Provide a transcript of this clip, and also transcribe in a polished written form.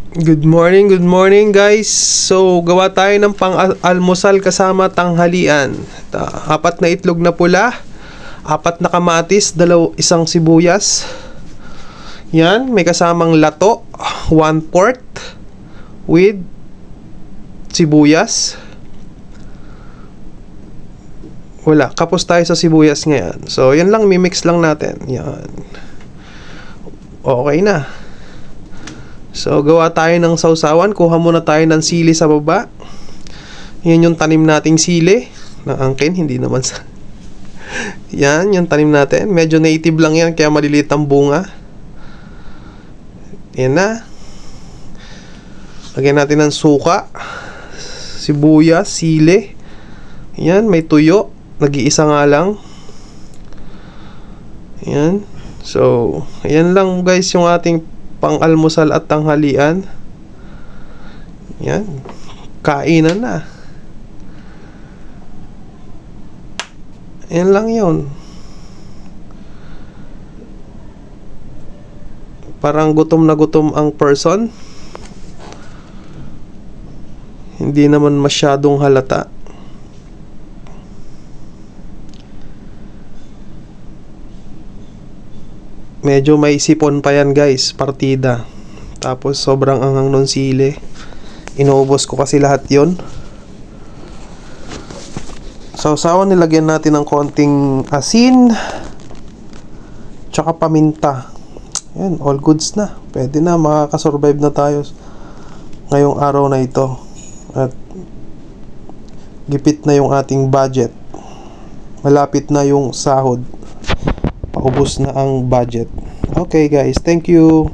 Good morning guys. So, gawa tayo ng pang-almusal kasama tanghalian. Apat na itlog na pula, apat na kamatis, isang sibuyas. Yan, may kasamang lato, 1/4 with sibuyas. Wala, kapos tayo sa sibuyas ngayon. So, yan lang, mimix lang natin. Yan. Okay na. So, gawa tayo ng sausawan. Kuha muna tayo ng sili sa baba. Yan yung tanim nating sili. Ng angkin, hindi naman sa... Yan, yung tanim natin. Medyo native lang yan, kaya maliliit ang bunga. Yan na. Lagyan natin ng suka, sibuyas, sili. Yan, may tuyo. Nag-iisa nga lang. Yan. So, yan lang guys yung ating pang-almusal at tanghalian. Yan. Kainan na. Yan lang yun. Parang gutom na gutom ang person. Hindi naman masyadong halata. Medyo may sipon pa yan guys, partida. Tapos sobrang anghang nun sili. Inuubos ko kasi lahat yon. Sausawan, nilagyan natin ng konting asin tsaka paminta. Yan, all goods na. Pwede na, makakasurvive na tayo ngayong araw na ito. At gipit na yung ating budget. Malapit na yung sahod. Paubos na ang budget. Okay guys, thank you.